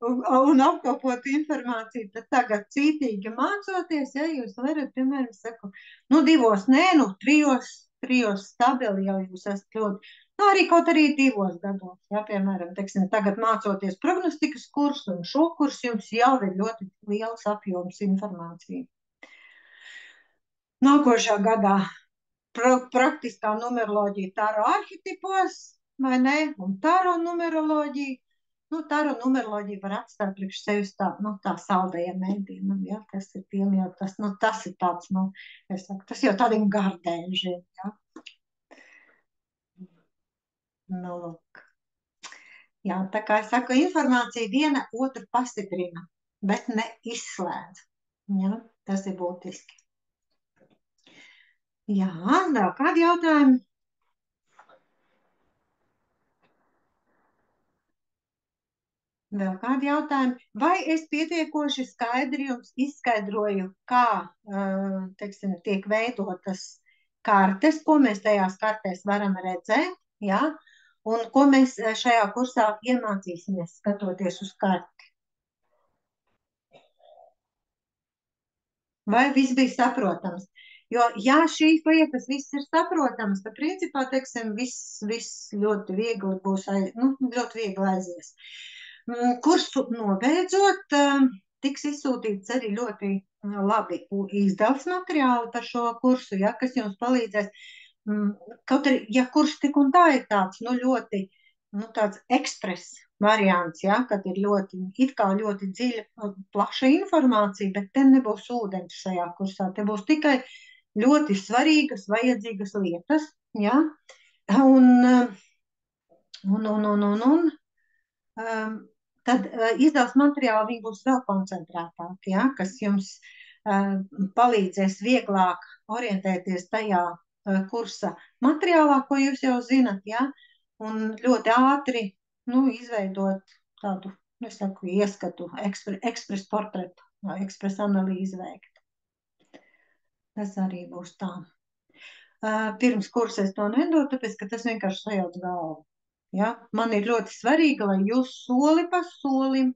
[SPEAKER 2] un apkopot informāciju, tad tagad cītīgi mācoties, ja, jūs varat, piemēram, saku, 2 nē, 3 stabili jau jūs esat ļoti, arī kaut arī 2 gados, ja, piemēram, teiksim, tagad mācoties prognostikas kursu un šo kursu jums jau ir ļoti liels apjoms informācija. Nākošā gadā praktiskā numeroloģija taro arhetipos, vai ne, un taro numeroloģija. Taro numeroloģija var atstāt priekš sevis tā saldajiem mēdījumam, ja, kas ir tiem jau tas, tas ir tāds, es saku, tas jau tādiem gardēžiem, ja. Lūk. Jā, tā kā es saku, informācija viena otru pastiprina, bet ne izslēdz, ja, tas ir būtiski. Jā, vēl kādi jautājumi? Vēl kādi jautājumi? Vai es pietiekoši skaidri jums izskaidroju, kā, teiksim, tiek veidotas kartes, ko mēs tajās kartēs varam redzēt, ja? Un ko mēs šajā kursā iemācīsimies, skatoties uz karti? Vai viss bija saprotams? Jo, ja šīs lietas viss ir saprotams, tad principā, teiksim, viss ļoti viegli būs, ļoti viegli aizies. Kursu nobeidzot, tiks izsūtīts arī ļoti labi izdevs materiāli par šo kursu, ja, kas jums palīdzēs. Kaut arī, ja kurs tik un tā ir tāds, ļoti, tāds ekspres variants, ja, kad ir it kā ļoti dziļa, plaša informācija, bet te nebūs ūdens šajā kursā, te būs tikai ļoti svarīgas, vajadzīgas lietas, ja, tad izdevs materiāli viņi būs vēl koncentrētāki, ja, kas jums palīdzēs vieglāk orientēties tajā kursa materiālā, ko jūs jau zinat, ja, un ļoti ātri, izveidot tādu, es saku, ieskatu, ekspres portretu, vai ekspres analīzi veikt. Tas arī būs tā. Pirms kursa es to nedodu, tāpēc, ka tas vienkārši sajauc galvu. Ja? Man ir ļoti svarīgi, lai jūs soli pa solim,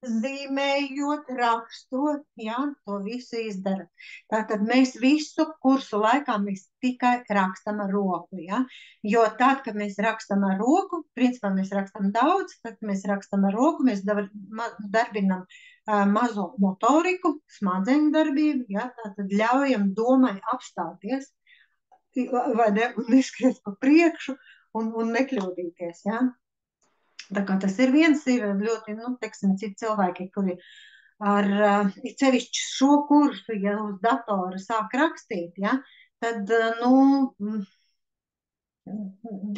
[SPEAKER 2] zīmējot, rakstot, ja, to visu izdarat. Tātad mēs visu kursu laikā mēs tikai rakstam ar roku, ja? Jo tad, kad mēs rakstam ar roku, principā mēs rakstam daudz, tad, kad mēs rakstam ar roku, mēs darbinam mazo motoriku, smadzeņu darbību, ja? Tātad ļaujam domai apstāties, vai ne, un neskriet pa priekšu un nekļūdīties, ja? Tā kā tas ir viens, ir ļoti, teiksim, citi cilvēki, kuri ar sevišķi šo kursu, ja uz datora sāk rakstīt, ja, tad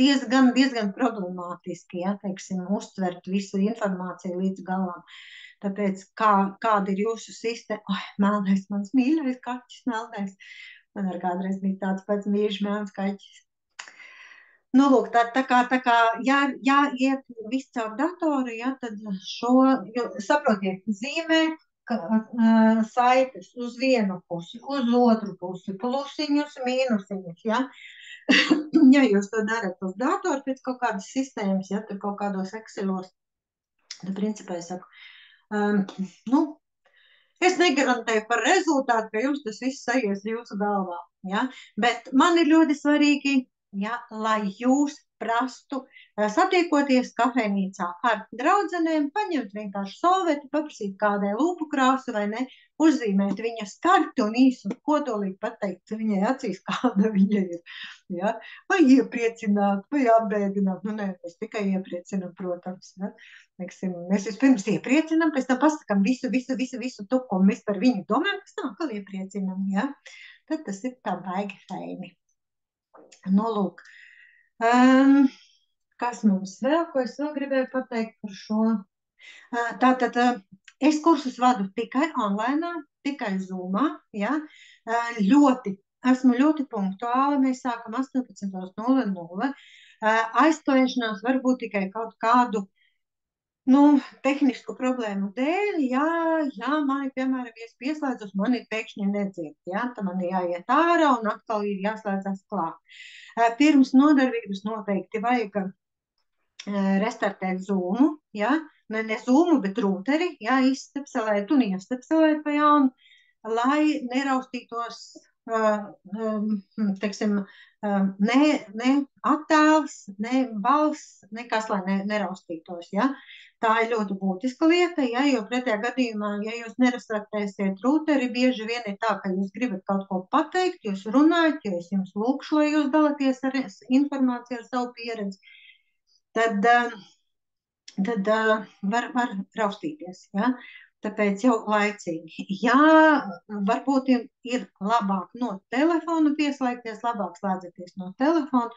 [SPEAKER 2] diezgan problemātiski, ja, teiksim, uztvert visu informāciju līdz galam. Tāpēc, kāda ir jūsu sistēma? Melnais, mans mīļais kaķis, melnais. Man ar kādreiz bija tāds pats mīļš melns kaķis. Nu, lūk, tā kā jāiet viss caur datoru, ja, tad saprotiet, zīmēt saites uz vienu pusi, uz otru pusi, plusiņus, mīnusiņus, ja. Ja jūs to darat uz datoru pēc kaut kādas sistēmas, ja tur kaut kādos Excelos, tad principā es saku, es negarantēju par rezultātu, ka jums tas viss aizies jūsu galvā, ja, bet man ir ļoti svarīgi, ja, lai jūs prastu, satiekoties kafejnīcā ar draudzenēm, paņemt vienkārši solveti, paprasīt kādai lūpu krāsu vai ne, uzzīmēt viņas karti un īsi un kodolīgi pateikt viņai acīs, kāda viņa ir. Ja? Vai iepriecināt, vai apbēdināt. Nu, nē, mēs tikai iepriecinām, protams. Ja? Mēs vispirms iepriecinām, pēc tam pasakām visu to, ko mēs par viņu domājam, pēc tam atkal iepriecinām. Ja? Tad tas ir tā baigi feini. Nu, lūk. Kas mums vēl, ko es vēl gribēju pateikt par šo? Tātad es kursus vadu tikai online, tikai Zoomā, ja? Esmu ļoti punktuāla, mēs sākam 18:00. Aizkavēšanās varbūt tikai kaut kādu tehnisku problēmu dēļ, ja mani, piemēram, es pieslēdzos, mani pēkšņi nedzird, ja, tad man ir jāiet ārā un atkal ir jāslēdzas klāt. Pirms nodarbības noteikti vajag restartēt Zoomu, ja, ne Zoomu, bet rūteri, ja, izstepselēt un iestepselēt pa jaunu, lai neraustītos, teiksim, ne attēls, ne balss, nekas, lai neraustītos, ja. Tā ir ļoti būtiska lieta, ja, jo pretējā gadījumā, ja jūs nerastartēsiet rūteri, bieži vien ir tā, ka jūs gribat kaut ko pateikt, jūs runājat, jo es jums lūkšu, lai jūs dalaties ar informāciju, ar savu pieredzi, tad var raustīties, ja. Tāpēc jau laicīgi. Jā, varbūt ir labāk no telefona pieslēgties, labāk slēdzieties no telefona,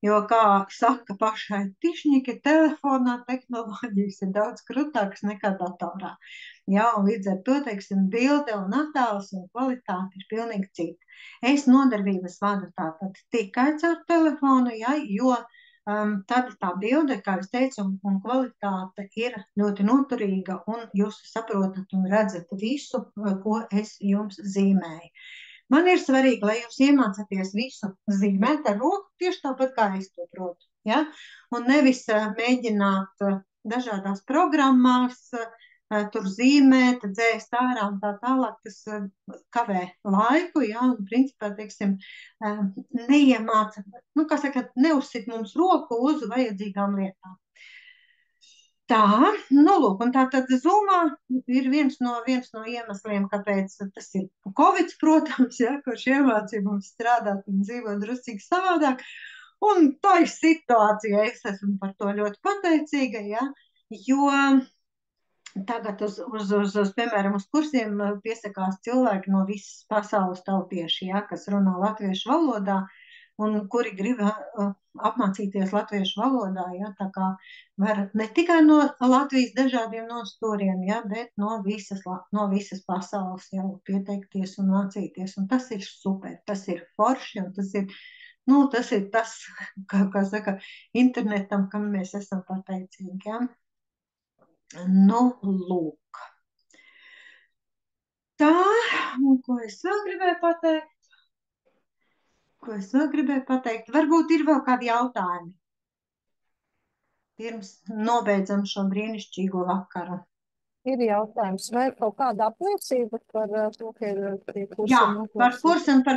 [SPEAKER 2] jo, kā saka pašai tišņiki, telefonā tehnoloģijas ir daudz krutākas nekā datorā. Jā, un līdz ar to, teiksim, bilde un attēls un kvalitāte ir pilnīgi cita. Es nodarbības vadu tātad tikai caur telefonu, jā, jo tad tā bilde, kā es teicu, un kvalitāte ir ļoti noturīga, un jūs saprotat un redzat visu, ko es jums zīmēju. Man ir svarīgi, lai jūs iemācāties visu zīmēt ar roku, tieši tāpat kā es to protu. Ja? Un nevis mēģināt dažādās programmās, tur zīmēt, dzēst ārā un tā tālāk, tas kavē laiku, ja, un principā, teiksim, neiemāca, kā saka, neuzsit mums roku uz vajadzīgām lietām. Tā, lūk, un tātad Zoomā ir viens no iemesliem, kāpēc tas ir Covid, protams, ja, kurš iemācīja mums strādāt un dzīvot druscīgi savādāk, un tā ir situācija, es esmu par to ļoti pateicīga, ja, jo tagad piemēram, uz kursiem piesakās cilvēki no visas pasaules tautieši, ja, kas runā latviešu valodā un kuri grib apmācīties latviešu valodā, ja, tā kā var ne tikai no Latvijas dažādiem nostūriem, ja, bet no visas pasaules jau pieteikties un mācīties, un tas ir super, tas ir forši, un tas ir tas, kā saka, internetam, kam mēs esam pateicīgi, ja. Lūk. Tā, un ko es vēl gribēju pateikt? Varbūt ir vēl kādi jautājumi. Pirms nobeidzam šo brīnišķīgo vakaru.
[SPEAKER 6] Ir jautājums, vai ir kaut kāda apliecība par to, ka ir tie kursi?
[SPEAKER 2] Jā, par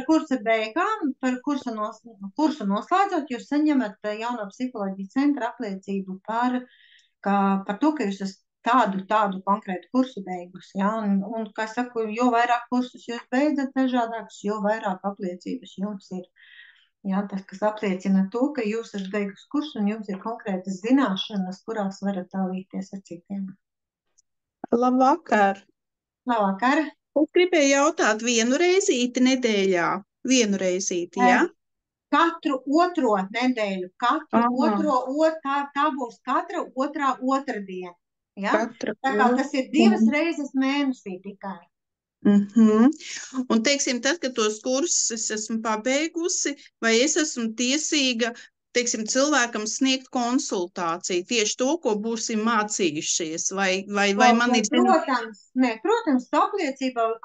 [SPEAKER 2] kursa beigām, par kursu noslēdzot, jūs saņemat Jauno psiholoģijas centra apliecību par to, ka jūs esat tādu konkrētu kursu beigus, ja, un kā saku, jo vairāk kursus jūs beidzat dažādākus, jo vairāk apliecības jums ir, ja, tas, kas apliecina to, ka jūs esat beigus kursu un jums ir konkrētas zināšanas, kurās varat dalīties ar citiem.
[SPEAKER 7] Labvakar!
[SPEAKER 2] Labvakar!
[SPEAKER 7] Es gribēju jautāt, vienu reizīti nedēļā vienu reizīti, jā?
[SPEAKER 2] Katru otro nedēļu, tā būs katra otrā otrdiena. Ja?
[SPEAKER 7] Katra
[SPEAKER 2] Tā kā tas ir 2 reizes mēnesī tikai.
[SPEAKER 7] Un, teiksim, tad, kad tos kursus es esmu pabeigusi, vai es esmu tiesīga, teiksim, cilvēkam sniegt konsultāciju, tieši to, ko būsim mācījušies, vai man ir...
[SPEAKER 2] Protams, tā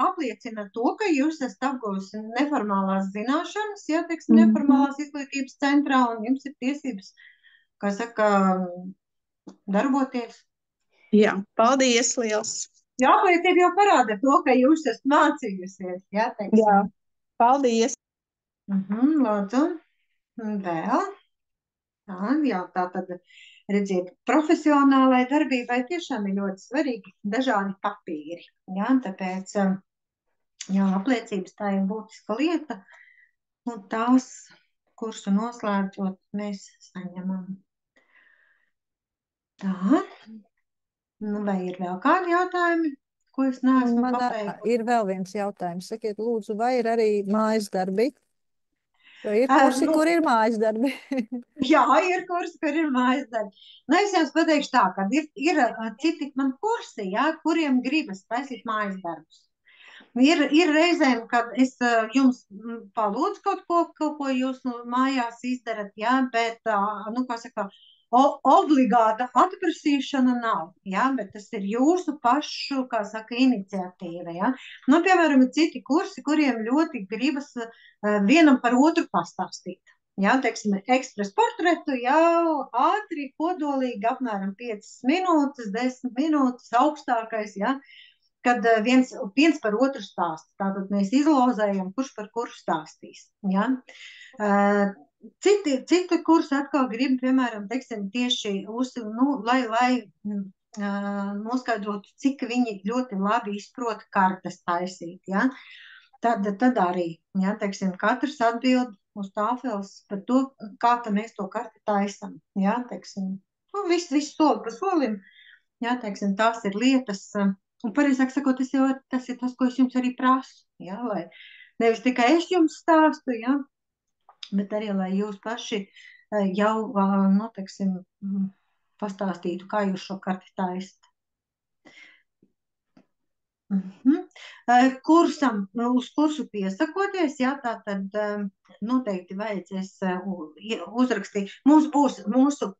[SPEAKER 2] apliecina to, ka jūs esat apgūsi neformālās zināšanas, ja, teiksim, neformālās izglītības centrā, un jums ir tiesības, kā saka, darboties.
[SPEAKER 7] Jā, paldies liels!
[SPEAKER 2] Jā, apliecība jau parāda to, ka jūs esat mācījusies, ja, teiksim.
[SPEAKER 7] Jā, paldies!
[SPEAKER 2] Lūdzu, vēl. Tā tad, redziet, profesionālai darbībai tiešām ir ļoti svarīgi dažādi papīri. Ja, tāpēc, apliecības tā ir būtiska lieta, un tās kursu noslēdzot mēs saņemam. Tā. Vai ir vēl kādi jautājumi, ko es neesmu pabeigusi?
[SPEAKER 6] Ir vēl viens jautājums. Sakiet, lūdzu, vai ir arī mājas darbi? Jo ir kursi, kur ir mājas darbi?
[SPEAKER 2] Jā, ir kursi, kur ir mājas darbi. Es jums pateikšu tā, ka ir citi man kursi, ja, kuriem gribas taisīt mājas darbus. Ir reizēm, kad es jums palūdzu kaut ko jūs mājās izdarat, ja, bet, kā saka, obligāta atprasīšana nav, ja, bet tas ir jūsu pašu, kā saka, iniciatīva, ja. Piemēram, ir citi kursi, kuriem ļoti gribas vienam par otru pastāstīt. Ja, teiksim, ekspres portretu jau ātri, kodolīgi, apmēram 5 minūtes, 10 minūtes augstākais, ja, kad viens par otru stāsta. Tātad mēs izlozējam, kurš par kuru stāstīs. Ja. Citi kursi atkal grib, piemēram, teiksim, tieši lai noskaidrotu, cik viņi ļoti labi izprot kartes taisīt. Ja. Tad arī, ja, teiksim, katrs atbild uz tāfeles par to, kā mēs to karti taisam. Ja, teiksim, visu soli pa solim, ja, teiksim, tās ir lietas, un pareizāk sakot, tas ir tas, ko es jums arī prasu. Ja, lai nevis tikai es jums stāstu, ja, bet arī, lai jūs paši jau, teiksim, pastāstītu, kā jūs šo karti taisat. Uz kursu piesakoties, jā, tā tad noteikti vajadzēs uzrakstīt. Mums būs mūsu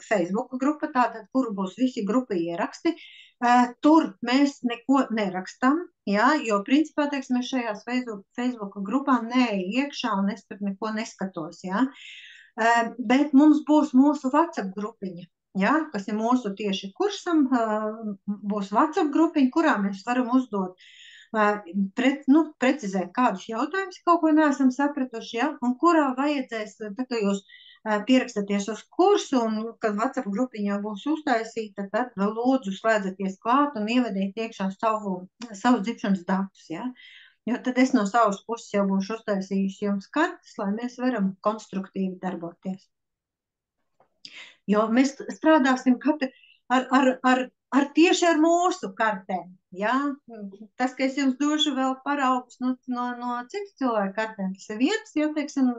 [SPEAKER 2] Facebook grupa, tātad, kuru būs visi grupa ieraksti. Tur mēs neko nerakstam, jā, jo principā, teiksim, es šajās Facebook grupā iekšā un es tur neko neskatos, jā. Bet mums būs mūsu WhatsApp grupiņa. Ja, kas ir mūsu tieši kursam, būs WhatsApp grupiņa, kurā mēs varam uzdot, precizēt kādus jautājumus, kaut ko neesam sapratuši, ja, un kurā vajadzēs, tā kā jūs pierakstaties uz kursu, un kad WhatsApp grupiņā būs uztaisīta, tad lūdzu slēdzaties klāt un ievediet iekšā savus dzimšanas datus, ja. Jo tad es no savas puses jau būšu uztaisījusi jums kartes, lai mēs varam konstruktīvi darboties. Jo mēs strādāsim tieši ar mūsu kartēm. Ja? Tas, ka es jums došu vēl paraugus no citu cilvēku kartēm, tas ir viens, ja, teiksim,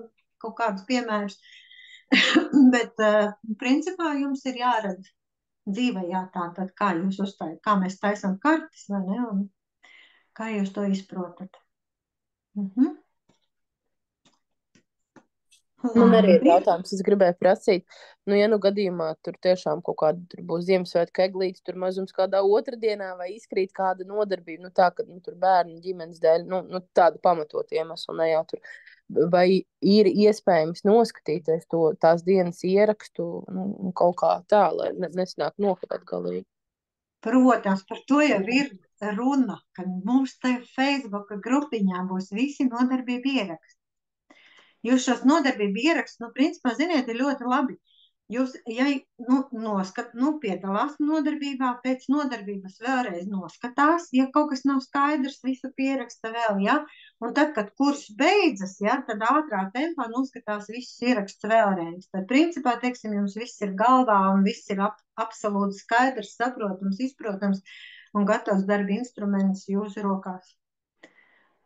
[SPEAKER 2] kaut kādus piemērus. Bet, principā, jums ir jāredz dzīvē, jā, tātad, kā mēs taisam kartes, vai ne, un kā jūs to izprotat.
[SPEAKER 5] Man arī ir jautājums, es gribēju prasīt, ja gadījumā tur tiešām kaut kāda tur būs Ziemassvētku eglītes, tur mazums kādā otrdienā vai izkrīt kāda nodarbība, tā, ka tur bērnu ģimenes dēļ, tādu pamatotu iemeslu ne jau tur, vai ir iespējams noskatīties tās dienas ierakstu, kaut kā tā, lai nesanāk nokavēt galīgi.
[SPEAKER 2] Protams, par to jau ir runa, ka mums te Facebook grupiņā būs visi nodarbību ieraksti. Jūs šos nodarbību ierakstus, principā, ziniet, ir ļoti labi. Jūs, ja piedalās nodarbībā, pēc nodarbības vēlreiz noskatās, ja kaut kas nav skaidrs, visu pieraksta vēl, ja, un tad, kad kurs beidzas, ja, tad ātrā tempā noskatās visus ierakstus vēlreiz. Tad, principā, teiksim, jums viss ir galvā un viss ir absolūti skaidrs, saprotams, izprotams un gatavs darba instruments jūsu rokās.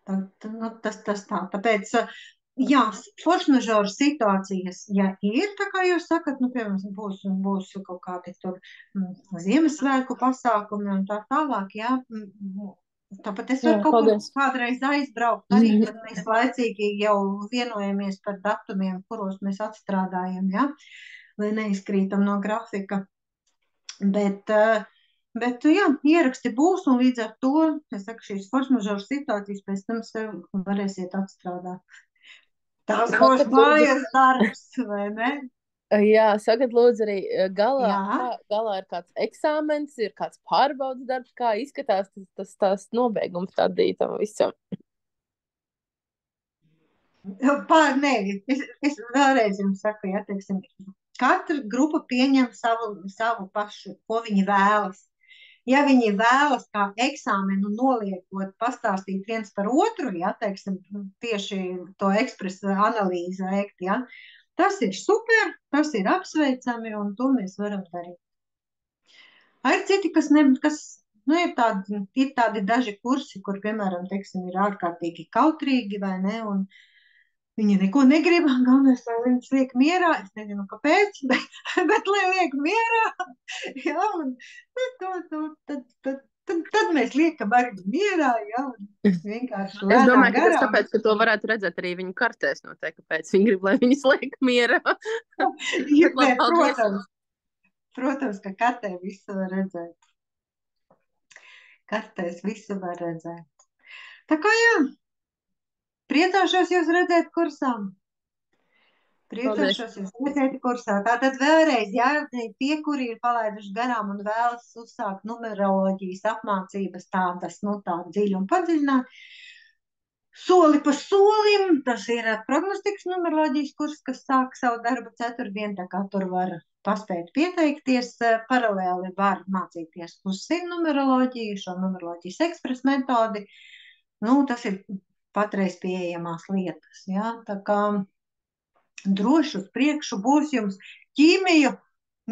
[SPEAKER 2] Tas tā. Tāpēc, jā, foršmažoru situācijas, ja ir, tā kā jūs sakat, piemēram, būs kaut kādi tur Ziemassvētku pasākumi un tā tālāk, jā, tāpat es varu kaut kur kādreiz aizbraukt, arī tad mēs laicīgi jau vienojamies par datumiem, kuros mēs atstrādājam, jā, lai neizkrītam no grafika. Bet, jā, ieraksti būs, un līdz ar to, es saku, šīs foršmažoru situācijas pēc tam sev varēsiet atstrādāt. Tās būs mājas darbs, vai ne?
[SPEAKER 5] Jā, sakat, lūdzu, arī galā
[SPEAKER 2] Jā.
[SPEAKER 5] ir kāds eksāmens, ir kāds pārbaudas darbs, kā izskatās tās nobeigums tādītam visam.
[SPEAKER 2] Nē, es vēlreiz jums saku, ja, teiksim, katra grupa pieņem savu pašu, ko viņi vēlas. Ja viņi vēlas kā eksāmenu noliekot, pastāstīt viens par otru, ja, teiksim, tieši to ekspresa analīzi veikt, ja, tas ir super, tas ir apsveicami, un to mēs varam darīt. Ir citi, kas ir tādi daži kursi, kur, piemēram, teiksim, ir ārkārtīgi kautrīgi, vai ne, un viņi neko negrib, galvenais, lai viņus liek mierā, es nezinu, kāpēc, bet lai liek mierā, jā, un tad mēs liekam arī mierā, jā, un vienkārši lēnām garām.
[SPEAKER 5] Es domāju, ka tas tāpēc, ka to varētu redzēt arī viņu kartēs noteikti, kāpēc viņi grib, lai viņus liek mierā.
[SPEAKER 2] Protams, ka kartē visu var redzēt. Kartēs visu var redzēt. Tā kā jā. Priecāšos jūs redzēt kursā. Tātad vēlreiz, jā, tie, kuri ir palaiduši garām un vēlas uzsākt numeroloģijas apmācības tādas, tā dziļi un padziļināt, soli pa solim, tas ir prognostikas numeroloģijas kurs, kas sāk savu darbu ceturtdien, tā kā tur var paspēt pieteikties, paralēli var mācīties uzsīm numeroloģiju, šo numeroloģijas ekspres metodi, tas ir patreiz pieejamās lietas, jā, tā kā droši uz priekšu būs jums ķīmija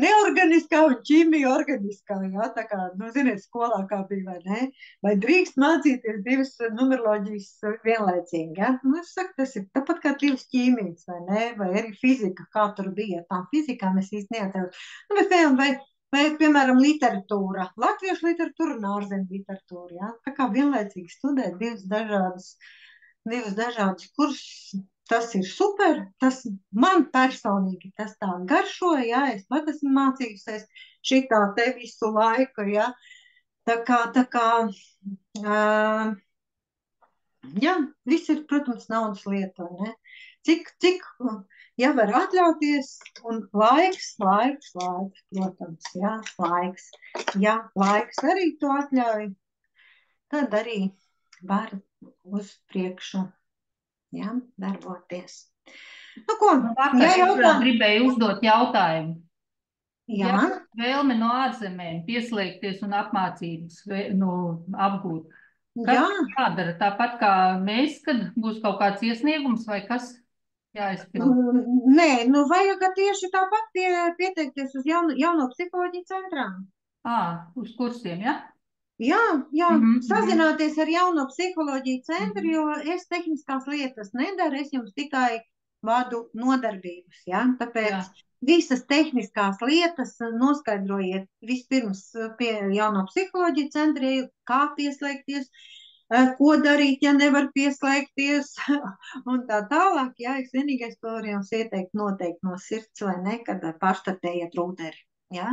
[SPEAKER 2] neorganiskā un ķīmija organiskā, jā, tā kā, ziniet, skolā kā bija, vai ne, vai drīkst mācīties divas numeroloģijas vienlaicīgi, jā, es saku, tas ir tāpat kā divas ķīmijas, vai ne, vai arī fizika, kā tur bija, tā fizikā mēs īsti neatceros, vai, piemēram, literatūra, latviešu literatūra un ārzemju literatūra, jā, tā kā vienlaicīgi studēt divas dažādas kursus, tas ir super, tas man personīgi tas tā garšo, jā, es pat esmu mācījusies šitā te visu laiku, jā, tā kā, jā, viss ir, protams, naudas lieta, ne, cik, ja var atļauties, un laiks, protams, jā, laiks, ja laiks arī to atļauj, tad arī var uz priekšu, jā, darboties. Ko?
[SPEAKER 8] Es gribēju uzdot jautājumu.
[SPEAKER 2] Jā.
[SPEAKER 8] Ja vēlme no ārzemēm pieslēgties un apmācības apgūt, kas jādara? Tāpat kā mēs, kad būs kaut kāds iesniegums vai kas jāizpild?
[SPEAKER 2] Nē, vajag tieši tāpat pieteikties uz jauno psiholoģiju centrām.
[SPEAKER 8] Uz kursiem, ja?
[SPEAKER 2] Jā, sazināties ar jauno psiholoģiju centru, jo es tehniskās lietas nedaru, es jums tikai vadu nodarbības, ja? Tāpēc visas tehniskās lietas noskaidrojiet vispirms pie jauno psiholoģiju centra, kā pieslēgties, ko darīt, ja nevar pieslēgties, un tā tālāk, jā, es vienīgais, ko varu jums ieteikt noteikti no sirds, vai ne, kad pārstartējiet rūteri. Ja?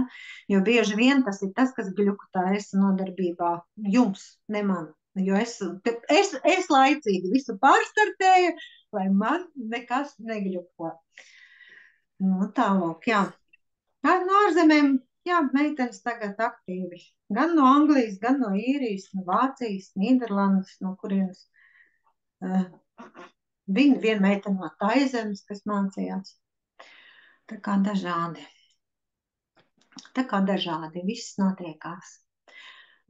[SPEAKER 2] Jo bieži vien tas ir tas, kas gļukutā nodarbībā jums, ne man. Jo es laicīgi visu pārstartēju, lai man nekas negļuko. Tālāk, jā. No ārzemēm, jā, meitenes tagad aktīvi. Gan no Anglijas, gan no Īrijas, no Vācijas, Nīderlandes, no kurienes. Viena meitene no Taizemes, kas mācījās. Tā kā dažādi, viss notiekās.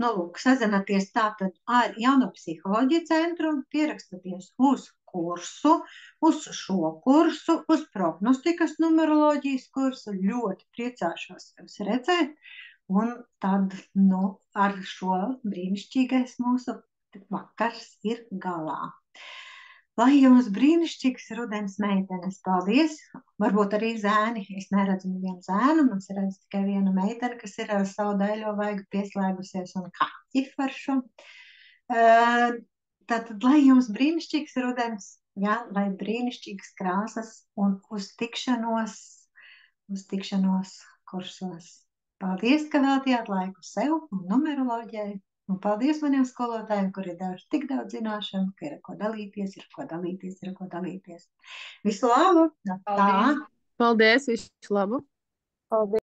[SPEAKER 2] Lūk, sazināties tātad ar jauno psiholoģiju centru, pierakstaties uz kursu, uz šo kursu, uz prognostikas numeroloģijas kursu. Ļoti priecāšos jūs redzēt, un tad, ar šo brīnišķīgais mūsu vakars ir galā. Lai jums brīnišķīgs rudens meitenes, paldies! Varbūt arī zēni, es neredzu nevienu zēnu, mums redz tikai viena meitene, kas ir ar savu daļo vaigu pieslēgusies un kaķi faršu. Tātad, lai jums brīnišķīgs rudens, jā, lai brīnišķīgas krāsas un uz tikšanos kursos. Paldies, ka veltījāt laiku sev un numeroloģijai. Un paldies maniem skolotājiem, kuri ir devuši tik daudz zināšanu, ka ir ko dalīties, ir ko dalīties. Visu labu! Tā!
[SPEAKER 5] Paldies, visu labu!
[SPEAKER 6] Paldies!